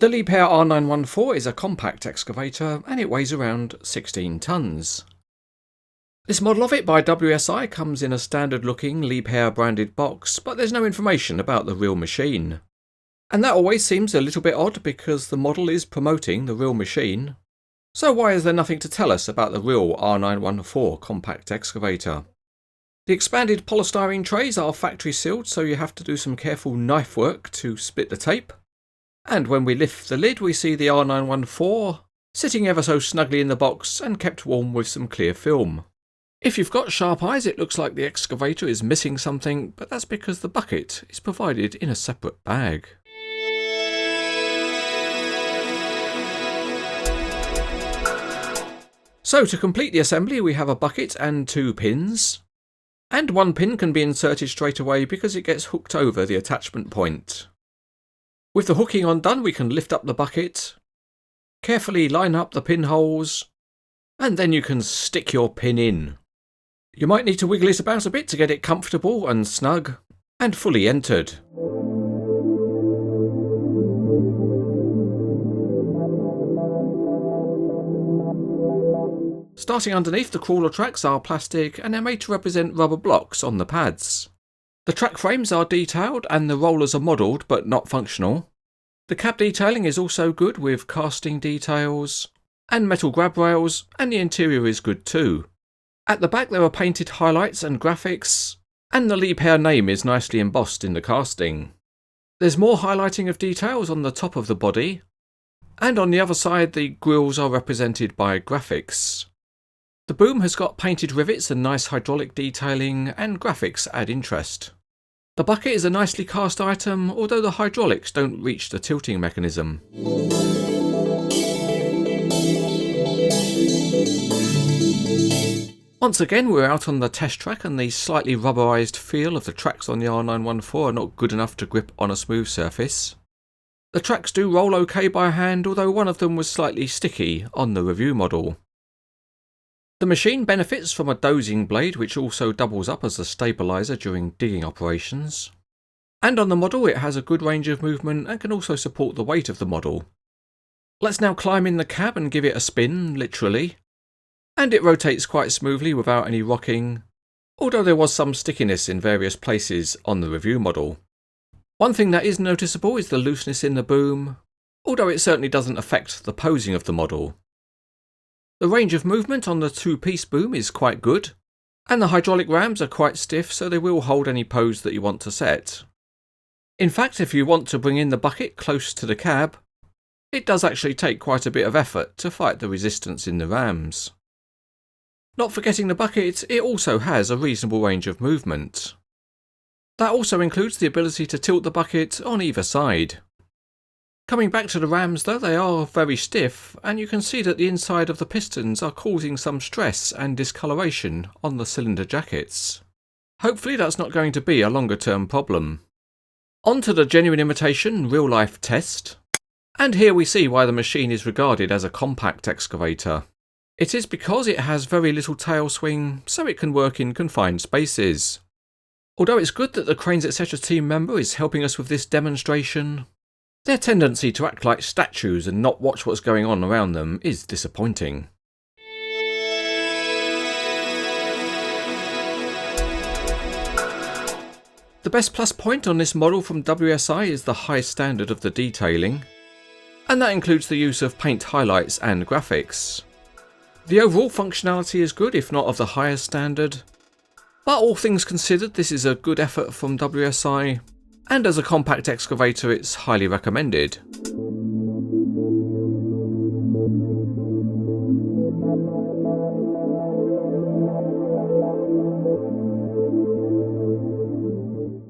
The Liebherr R914 is a compact excavator and it weighs around 16 tonnes. This model of it by WSI comes in a standard looking Liebherr branded box, but there's no information about the real machine. And that always seems a little bit odd because the model is promoting the real machine. So why is there nothing to tell us about the real R914 compact excavator? The expanded polystyrene trays are factory sealed, so you have to do some careful knife work to split the tape. And when we lift the lid we see the R914 sitting ever so snugly in the box and kept warm with some clear film. If you've got sharp eyes it looks like the excavator is missing something, but that's because the bucket is provided in a separate bag. So to complete the assembly we have a bucket and 2 pins. And one pin can be inserted straight away because it gets hooked over the attachment point. With the hooking undone we can lift up the bucket, carefully line up the pinholes, and then you can stick your pin in. You might need to wiggle it about a bit to get it comfortable and snug and fully entered. Starting underneath, the crawler tracks are plastic and they're made to represent rubber blocks on the pads. The track frames are detailed and the rollers are modelled but not functional. The cab detailing is also good with casting details and metal grab rails, and the interior is good too. At the back there are painted highlights and graphics, and the Liebherr name is nicely embossed in the casting. There's more highlighting of details on the top of the body, and on the other side the grills are represented by graphics. The boom has got painted rivets and nice hydraulic detailing, and graphics add interest. The bucket is a nicely cast item, although the hydraulics don't reach the tilting mechanism. Once again we're out on the test track, and the slightly rubberised feel of the tracks on the R914 are not good enough to grip on a smooth surface. The tracks do roll okay by hand, although one of them was slightly sticky on the review model. The machine benefits from a dozing blade which also doubles up as a stabiliser during digging operations. And on the model it has a good range of movement and can also support the weight of the model. Let's now climb in the cab and give it a spin, literally. And it rotates quite smoothly without any rocking, although there was some stickiness in various places on the review model. One thing that is noticeable is the looseness in the boom, although it certainly doesn't affect the posing of the model. The range of movement on the 2-piece boom is quite good, and the hydraulic rams are quite stiff, so they will hold any pose that you want to set. In fact, if you want to bring in the bucket close to the cab, it does actually take quite a bit of effort to fight the resistance in the rams. Not forgetting the bucket, it also has a reasonable range of movement. That also includes the ability to tilt the bucket on either side. Coming back to the rams though, they are very stiff, and you can see that the inside of the pistons are causing some stress and discoloration on the cylinder jackets. Hopefully that's not going to be a longer term problem. On to the genuine imitation real life test. And here we see why the machine is regarded as a compact excavator. It is because it has very little tail swing, so it can work in confined spaces. Although it's good that the Cranes Etc. team member is helping us with this demonstration, their tendency to act like statues and not watch what's going on around them is disappointing. The best plus point on this model from WSI is the high standard of the detailing, and that includes the use of paint highlights and graphics. The overall functionality is good, if not of the highest standard, but all things considered this is a good effort from WSI, and as a compact excavator it's highly recommended.